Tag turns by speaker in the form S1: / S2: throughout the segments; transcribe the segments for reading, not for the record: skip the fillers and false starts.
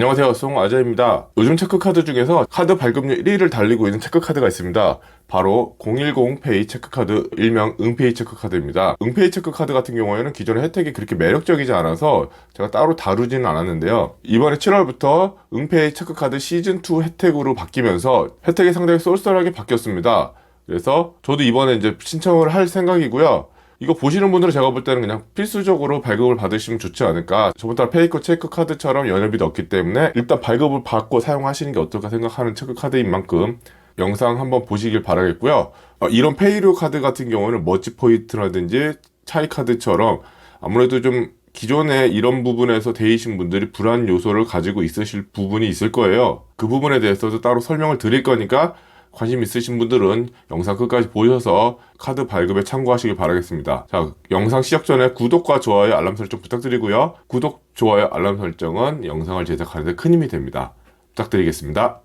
S1: 안녕하세요, 송아재입니다. 요즘 체크카드 중에서 카드 발급률 1위를 달리고 있는 체크카드가 있습니다. 바로 010페이 체크카드, 일명 응페이 체크카드입니다. 응페이 체크카드 같은 경우에는 기존의 혜택이 그렇게 매력적이지 않아서 제가 따로 다루지는 않았는데요. 이번에 7월부터 응페이 체크카드 시즌2 혜택으로 바뀌면서 혜택이 상당히 쏠쏠하게 바뀌었습니다. 그래서 저도 이번에 이제 신청을 할 생각이고요. 이거 보시는 분들은 제가 볼 때는 그냥 필수적으로 발급을 받으시면 좋지 않을까. 저번 달 페이커 체크카드처럼 연회비도 없기 때문에 일단 발급을 받고 사용하시는 게 어떨까 생각하는 체크카드인 만큼 영상 한번 보시길 바라겠고요. 이런 페이류 카드 같은 경우는 머지포인트라든지 차이카드처럼 아무래도 좀 기존에 이런 부분에서 데이신 분들이 불안 요소를 가지고 있으실 부분이 있을 거예요. 그 부분에 대해서도 따로 설명을 드릴 거니까 관심 있으신 분들은 영상 끝까지 보셔서 카드 발급에 참고하시길 바라겠습니다. 자, 영상 시작 전에 구독과 좋아요, 알람 설정 부탁드리고요. 구독, 좋아요, 알람 설정은 영상을 제작하는 데 큰 힘이 됩니다. 부탁드리겠습니다.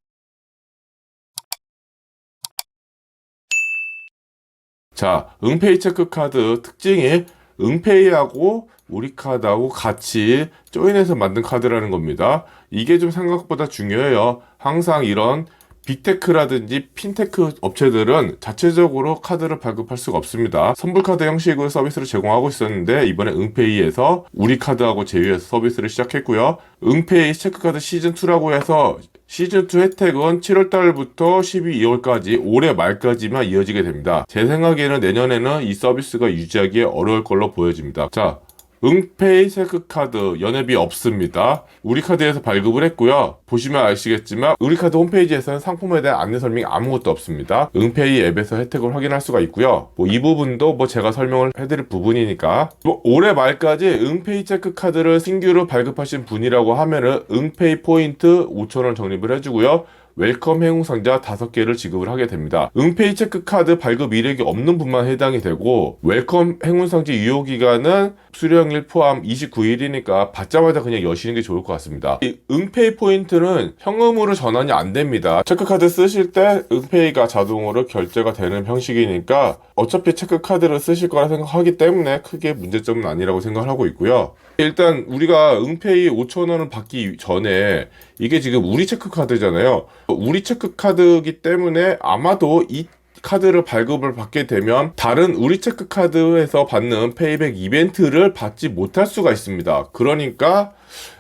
S1: 자, 응페이 체크카드 특징이 응페이하고 우리 카드하고 같이 조인해서 만든 카드라는 겁니다. 이게 좀 생각보다 중요해요. 항상 이런 빅테크라든지 핀테크 업체들은 자체적으로 카드를 발급할 수가 없습니다. 선불카드 형식으로 서비스를 제공하고 있었는데 이번에 응페이에서 우리 카드하고 제휴해서 서비스를 시작했고요. 응페이 체크카드 시즌2라고 해서 시즌2 혜택은 7월달부터 12월까지 올해 말까지만 이어지게 됩니다. 제 생각에는 내년에는 이 서비스가 유지하기 어려울 걸로 보여집니다. 자, 응페이 체크카드 연회비 없습니다. 우리카드에서 발급을 했고요. 보시면 아시겠지만 우리카드 홈페이지에서는 상품에 대한 안내 설명이 아무것도 없습니다. 응페이 앱에서 혜택을 확인할 수가 있고요. 이 부분도 제가 설명을 해드릴 부분이니까 올해 말까지 응페이 체크카드를 신규로 발급하신 분이라고 하면은 응페이 포인트 5,000원 적립을 해주고요. 웰컴 행운 상자 5개를 지급을 하게 됩니다. 응페이 체크카드 발급 이력이 없는 분만 해당이 되고 웰컴 행운 상자 유효 기간은 수령일 포함 29일이니까 받자마자 그냥 여시는 게 좋을 것 같습니다. 이 응페이 포인트는 현금으로 전환이 안 됩니다. 체크카드 쓰실 때 응페이가 자동으로 결제가 되는 형식이니까 어차피 체크카드를 쓰실 거라 생각하기 때문에 크게 문제점은 아니라고 생각을 하고 있고요. 일단 우리가 응페이 5,000원을 받기 전에 이게 지금 우리 체크카드잖아요. 우리 체크카드이기 때문에 아마도 이 카드를 발급을 받게 되면 다른 우리 체크카드에서 받는 페이백 이벤트를 받지 못할 수가 있습니다. 그러니까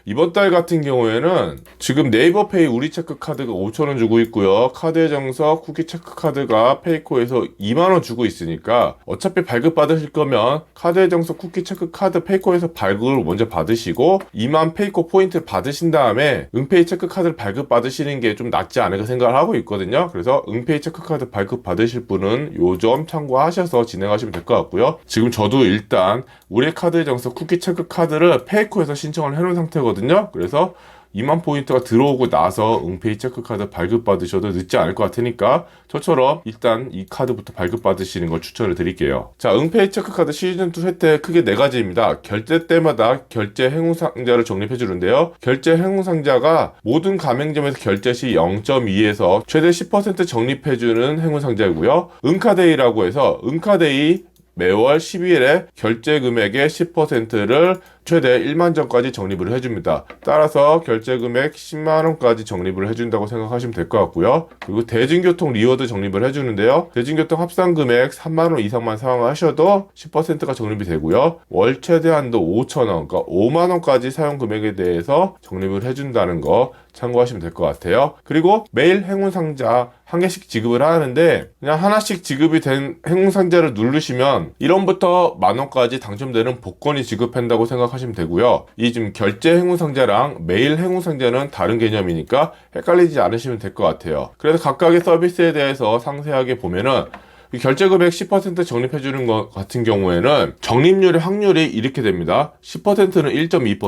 S1: 이번 달 같은 경우에는 지금 네이버페이 우리 체크카드가 5,000원 주고 있고요. 카드의 정석 쿠키 체크카드가 페이코에서 2만원 주고 있으니까 어차피 발급 받으실 거면 카드의 정석 쿠키 체크카드 페이코에서 발급을 먼저 받으시고 2만 페이코 포인트를 받으신 다음에 응페이 체크카드를 발급 받으시는 게 좀 낫지 않을까 생각을 하고 있거든요. 그래서 응페이 체크카드 발급 받으실 분은 요 점 참고하셔서 진행하시면 될 것 같고요. 지금 저도 일단 우리 카드의 정석 쿠키 체크카드를 페이코에서 신청을 해놓은 상태거든요. 그래서 2만 포인트가 들어오고 나서 응페이 체크카드 발급받으셔도 늦지 않을 것 같으니까 저처럼 일단 이 카드부터 발급받으시는 걸 추천을 드릴게요. 자, 응페이 체크카드 시즌2 혜택 크게 4가지입니다. 결제 때마다 결제 행운상자를 적립해 주는데요. 결제 행운상자가 모든 가맹점에서 결제 시 0.2에서 최대 10% 적립해 주는 행운상자이고요. 응카데이라고 해서 응카데이 매월 12일에 결제 금액의 10%를 최대 1만 전까지 적립을 해줍니다. 따라서 결제 금액 10만원까지 적립을 해준다고 생각하시면 될 것 같고요. 그리고 대중교통 리워드 적립을 해주는데요. 대중교통 합산 금액 3만원 이상만 사용하셔도 10%가 적립이 되고요. 월 최대 한도 5,000원, 그러니까 5만원까지 사용 금액에 대해서 적립을 해준다는 거 참고하시면 될 것 같아요. 그리고 매일 행운상자 한 개씩 지급을 하는데 그냥 하나씩 지급이 된 행운상자를 누르시면 1원부터 만원까지 당첨되는 복권이 지급한다고 생각하시면 되고요. 이 지금 결제 행운상자랑 매일 행운상자는 다른 개념이니까 헷갈리지 않으시면 될 것 같아요. 그래서 각각의 서비스에 대해서 상세하게 보면은 결제 금액 10% 적립해주는 것 같은 경우에는 적립률의 확률이 이렇게 됩니다. 10%는 1.2%,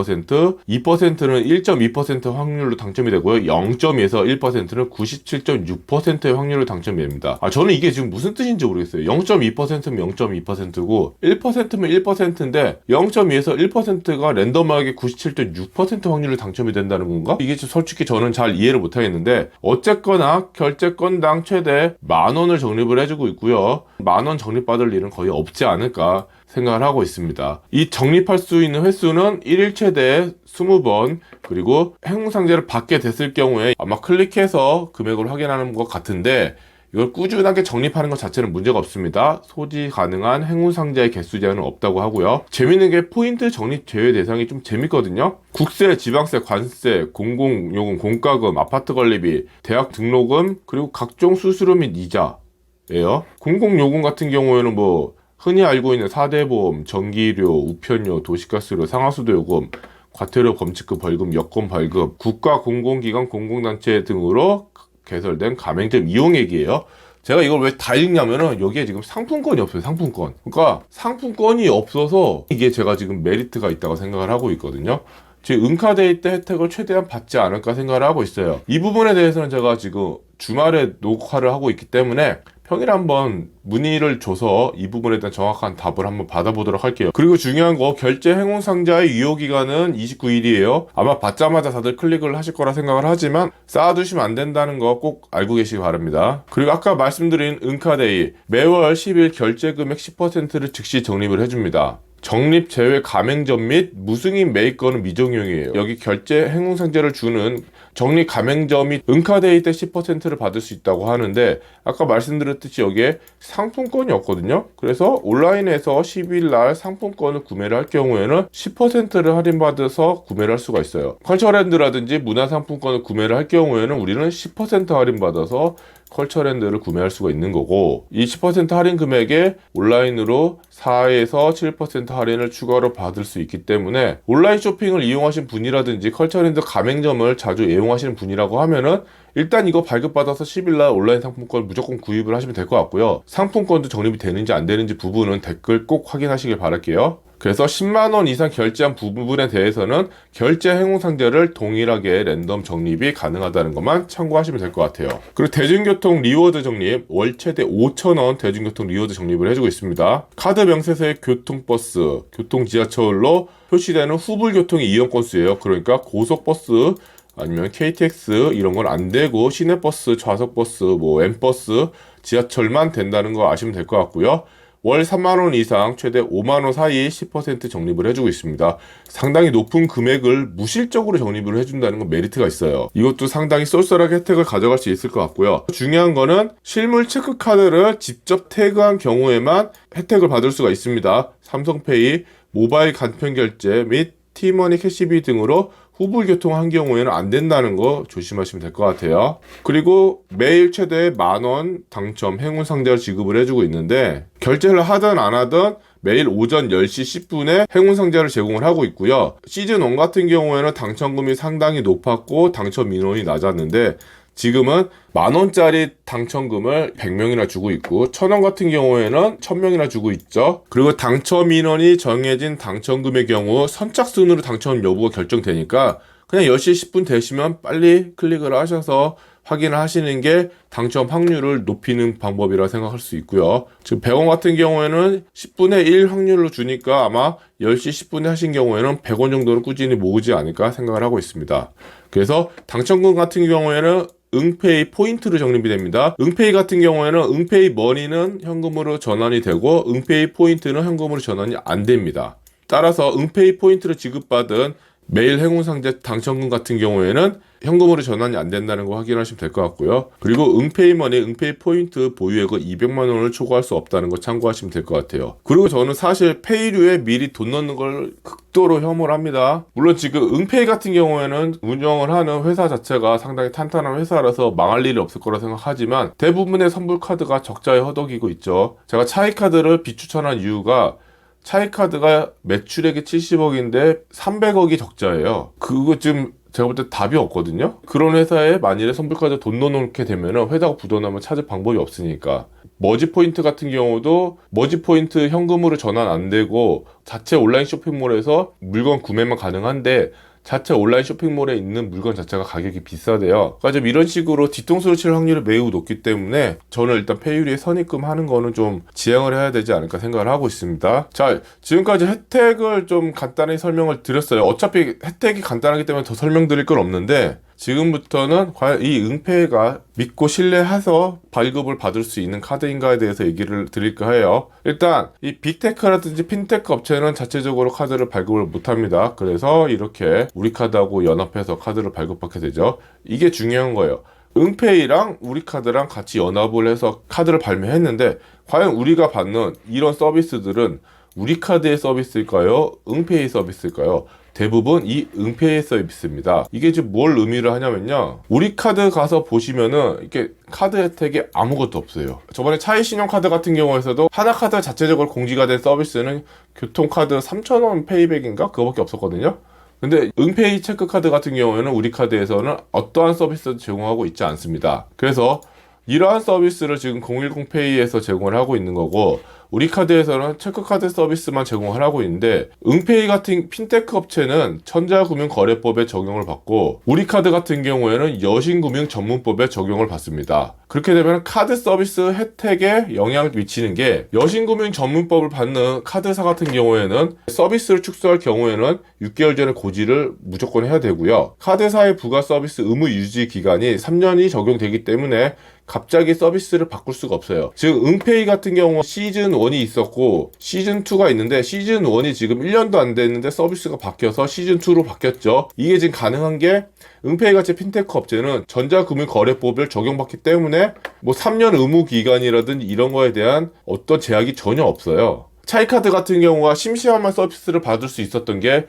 S1: 2%는 1.2% 확률로 당첨이 되고요. 0.2에서 1%는 97.6%의 확률로 당첨이 됩니다. 저는 이게 지금 무슨 뜻인지 모르겠어요. 0.2%면 0.2%고 1%면 1%인데 0.2에서 1%가 랜덤하게 97.6% 확률로 당첨이 된다는 건가? 이게 솔직히 저는 잘 이해를 못하겠는데 어쨌거나 결제 건당 최대 10,000원을 적립을 해주고 있고요. 10,000원 적립받을 일은 거의 없지 않을까 생각을 하고 있습니다. 이 적립할 수 있는 횟수는 1일 최대 20번, 그리고 행운상자를 받게 됐을 경우에 아마 클릭해서 금액을 확인하는 것 같은데, 이걸 꾸준하게 적립하는 것 자체는 문제가 없습니다. 소지 가능한 행운상자의 개수 제한은 없다고 하고요. 재밌는 게 포인트 적립 제외 대상이 좀 재밌거든요. 국세, 지방세, 관세, 공공요금, 공과금, 아파트 관리비, 대학 등록금, 그리고 각종 수수료 및 이자예요. 공공요금 같은 경우에는 뭐 흔히 알고 있는 4대 보험, 전기료, 우편료, 도시가스료, 상하수도 요금, 과태료, 범칙금, 벌금, 여권 발급, 국가 공공기관, 공공단체 등으로 개설된 가맹점 이용액이에요. 제가 이걸 왜 다 읽냐면은 여기에 지금 상품권이 없어요. 상품권. 그러니까 상품권이 없어서 이게 제가 지금 메리트가 있다고 생각을 하고 있거든요. 즉 은카데이 때 혜택을 최대한 받지 않을까 생각을 하고 있어요. 이 부분에 대해서는 제가 지금 주말에 녹화를 하고 있기 때문에 평일에 한번 문의를 줘서 이 부분에 대한 정확한 답을 한번 받아보도록 할게요. 그리고 중요한 거, 결제 행운 상자의 유효기간은 29일이에요. 아마 받자마자 다들 클릭을 하실 거라 생각을 하지만 쌓아두시면 안 된다는 거 꼭 알고 계시기 바랍니다. 그리고 아까 말씀드린 은카데이, 매월 10일 결제 금액 10%를 즉시 적립을 해줍니다. 적립 제외 가맹점 및 무승인 매입건은 미적용이에요. 여기 결제 행운상자를 주는 적립 가맹점이 은카데이 때 10%를 받을 수 있다고 하는데, 아까 말씀드렸듯이 여기에 상품권이 없거든요. 그래서 온라인에서 10일 날 상품권을 구매를 할 경우에는 10%를 할인받아서 구매를 할 수가 있어요. 컬처랜드라든지 문화상품권을 구매를 할 경우에는 우리는 10% 할인받아서 컬처랜드를 구매할 수가 있는 거고, 이 10% 할인 금액에 온라인으로 4에서 7% 할인을 추가로 받을 수 있기 때문에 온라인 쇼핑을 이용하신 분이라든지 컬처랜드 가맹점을 자주 이용하시는 분이라고 하면은 일단 이거 발급받아서 10일날 온라인 상품권 무조건 구입을 하시면 될 것 같고요. 상품권도 적립이 되는지 안 되는지 부분은 댓글 꼭 확인하시길 바랄게요. 그래서 10만원 이상 결제한 부분에 대해서는 결제 행운상자를 동일하게 랜덤 적립이 가능하다는 것만 참고하시면 될 것 같아요. 그리고 대중교통 리워드 적립, 월 최대 5,000원 대중교통 리워드 적립을 해주고 있습니다. 카드 명세서의 교통버스, 교통지하철로 표시되는 후불교통의 이용 건수예요. 그러니까 고속버스, 아니면 KTX 이런 건 안 되고 시내버스, 좌석버스, 뭐 M버스, 지하철만 된다는 거 아시면 될 것 같고요. 월 3만원 이상 최대 5만원 사이 10% 적립을 해주고 있습니다. 상당히 높은 금액을 무실적으로 적립을 해준다는 건 메리트가 있어요. 이것도 상당히 쏠쏠하게 혜택을 가져갈 수 있을 것 같고요. 중요한 거는 실물 체크카드를 직접 태그한 경우에만 혜택을 받을 수가 있습니다. 삼성페이, 모바일 간편결제 및 티머니 캐시비 등으로 후불교통한 경우에는 안 된다는 거 조심하시면 될 것 같아요. 그리고 매일 최대 10,000원 당첨 행운상자를 지급을 해주고 있는데, 결제를 하든 안 하든 매일 오전 10시 10분에 행운상자를 제공을 하고 있고요. 시즌1 같은 경우에는 당첨금이 상당히 높았고 당첨 인원이 낮았는데, 지금은 10,000원짜리 당첨금을 100명이나 주고 있고 1,000원 같은 경우에는 1,000명이나 주고 있죠. 그리고 당첨 인원이 정해진 당첨금의 경우 선착순으로 당첨 여부가 결정되니까 그냥 10시 10분 되시면 빨리 클릭을 하셔서 확인을 하시는 게 당첨 확률을 높이는 방법이라 생각할 수 있고요. 지금 100원 같은 경우에는 10분의 1 확률로 주니까 아마 10시 10분에 하신 경우에는 100원 정도는 꾸준히 모으지 않을까 생각을 하고 있습니다. 그래서 당첨금 같은 경우에는 응페이 포인트로 적립이 됩니다. 응페이 같은 경우에는 응페이 머니는 현금으로 전환이 되고 응페이 포인트는 현금으로 전환이 안 됩니다. 따라서 응페이 포인트로 지급받은 매일 행운상자 당첨금 같은 경우에는 현금으로 전환이 안 된다는 거 확인하시면 될 것 같고요. 그리고 응페이머니, 응페이 포인트 보유액은 200만 원을 초과할 수 없다는 거 참고하시면 될 것 같아요. 그리고 저는 사실 페이류에 미리 돈 넣는 걸 극도로 혐오를 합니다. 물론 지금 응페이 같은 경우에는 운영을 하는 회사 자체가 상당히 탄탄한 회사라서 망할 일이 없을 거라 생각하지만 대부분의 선불카드가 적자에 허덕이고 있죠. 제가 차이카드를 비추천한 이유가 차이카드가 매출액이 70억인데 300억이 적자예요. 그거 좀 제가 볼 때 답이 없거든요. 그런 회사에 만일에 선불카드 돈 넣어놓게 되면 회사가 부도나면 찾을 방법이 없으니까. 머지포인트 같은 경우도 머지포인트 현금으로 전환 안 되고 자체 온라인 쇼핑몰에서 물건 구매만 가능한데 자체 온라인 쇼핑몰에 있는 물건 자체가 가격이 비싸대요. 그러니까 좀 이런 식으로 뒤통수를 칠 확률이 매우 높기 때문에 저는 일단 페이유리에 선입금 하는 거는 좀 지양을 해야 되지 않을까 생각을 하고 있습니다. 자, 지금까지 혜택을 좀 간단히 설명을 드렸어요. 어차피 혜택이 간단하기 때문에 더 설명드릴 건 없는데 지금부터는 과연 이 응페이가 믿고 신뢰해서 발급을 받을 수 있는 카드인가에 대해서 얘기를 드릴까 해요. 일단 이 빅테크라든지 핀테크 업체는 자체적으로 카드를 발급을 못합니다. 그래서 이렇게 우리카드하고 연합해서 카드를 발급받게 되죠. 이게 중요한 거예요. 응페이랑 우리카드랑 같이 연합을 해서 카드를 발매했는데 과연 우리가 받는 이런 서비스들은 우리카드의 서비스일까요? 응페이 서비스일까요? 대부분 이 응페이 서비스입니다. 이게 지금 뭘 의미를 하냐면요. 우리카드 가서 보시면은 이렇게 카드 혜택이 아무것도 없어요. 저번에 차이 신용카드 같은 경우에서도 하나카드 자체적으로 공지가 된 서비스는 교통카드 3,000원 페이백인가? 그거밖에 없었거든요. 근데 응페이 체크카드 같은 경우에는 우리카드에서는 어떠한 서비스도 제공하고 있지 않습니다. 그래서 이러한 서비스를 지금 010페이에서 제공을 하고 있는 거고 우리카드에서는 체크카드 서비스만 제공을 하고 있는데 응페이 같은 핀테크 업체는 천자금융거래법에 적용을 받고 우리카드 같은 경우에는 여신금융전문법에 적용을 받습니다. 그렇게 되면 카드 서비스 혜택에 영향을 미치는 게 여신금융전문법을 받는 카드사 같은 경우에는 서비스를 축소할 경우에는 6개월 전에 고지를 무조건 해야 되고요. 카드사의 부가 서비스 의무 유지 기간이 3년이 적용되기 때문에 갑자기 서비스를 바꿀 수가 없어요. 즉 응페이 같은 경우 시즌 1이 있었고 시즌 2가 있는데 시즌 1이 지금 1년도 안 됐는데 서비스가 바뀌어서 시즌 2로 바뀌었죠. 이게 지금 가능한 게 응페이 같이 핀테크 업체는 전자금융거래법을 적용받기 때문에 뭐 3년 의무 기간이라든지 이런 거에 대한 어떤 제약이 전혀 없어요. 차이카드 같은 경우가 심심한만 서비스를 받을 수 있었던 게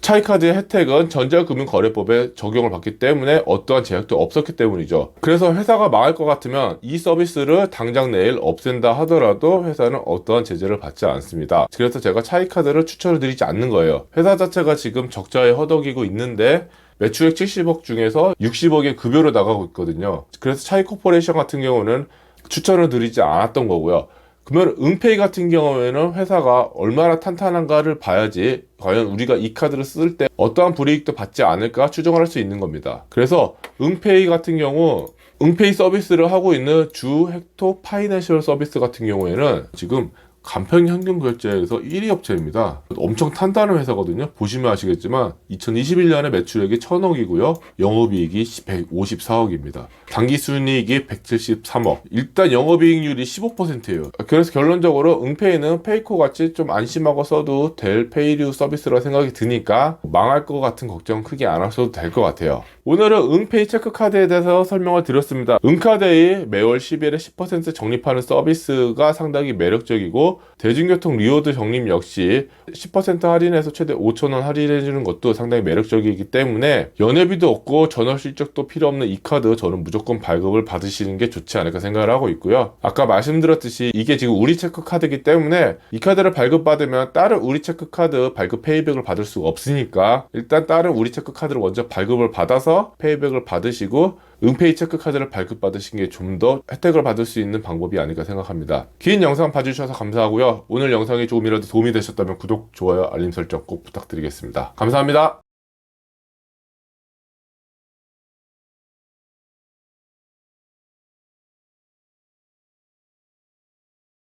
S1: 차이카드의 혜택은 전자금융거래법에 적용을 받기 때문에 어떠한 제약도 없었기 때문이죠. 그래서 회사가 망할 것 같으면 이 서비스를 당장 내일 없앤다 하더라도 회사는 어떠한 제재를 받지 않습니다. 그래서 제가 차이카드를 추천을 드리지 않는 거예요. 회사 자체가 지금 적자에 허덕이고 있는데 매출액 70억 중에서 60억의 급여로 나가고 있거든요. 그래서 차이코퍼레이션 같은 경우는 추천을 드리지 않았던 거고요. 그러면 응페이 같은 경우에는 회사가 얼마나 탄탄한가를 봐야지 과연 우리가 이 카드를 쓸 때 어떠한 불이익도 받지 않을까 추정을 할 수 있는 겁니다. 그래서 응페이 같은 경우 응페이 서비스를 하고 있는 주 헥토 파이낸셜 서비스 같은 경우에는 지금 간편 현금 결제에서 1위 업체입니다. 엄청 탄탄한 회사거든요. 보시면 아시겠지만 2021년에 매출액이 1,000억이고요. 영업이익이 154억입니다. 당기순이익이 173억. 일단 영업이익률이 15%예요. 그래서 결론적으로 응페이는 페이코 같이 좀 안심하고 써도 될 페이류 서비스라 생각이 드니까 망할 것 같은 걱정 크게 안 하셔도 될 것 같아요. 오늘은 응페이 체크카드에 대해서 설명을 드렸습니다. 응카데이 매월 10일에 10% 적립하는 서비스가 상당히 매력적이고 대중교통 리워드 적립 역시 10% 할인해서 최대 5,000원 할인해주는 것도 상당히 매력적이기 때문에 연회비도 없고 전월 실적도 필요 없는 이 카드 저는 무조건 발급을 받으시는 게 좋지 않을까 생각을 하고 있고요. 아까 말씀드렸듯이 이게 지금 우리체크 카드이기 때문에 이 카드를 발급받으면 다른 우리체크 카드 발급 페이백을 받을 수가 없으니까 일단 다른 우리체크 카드를 먼저 발급을 받아서 페이백을 받으시고 응페이 체크카드를 발급받으신 게 좀 더 혜택을 받을 수 있는 방법이 아닐까 생각합니다. 긴 영상 봐주셔서 감사하고요. 오늘 영상이 조금이라도 도움이 되셨다면 구독, 좋아요, 알림 설정 꼭 부탁드리겠습니다. 감사합니다.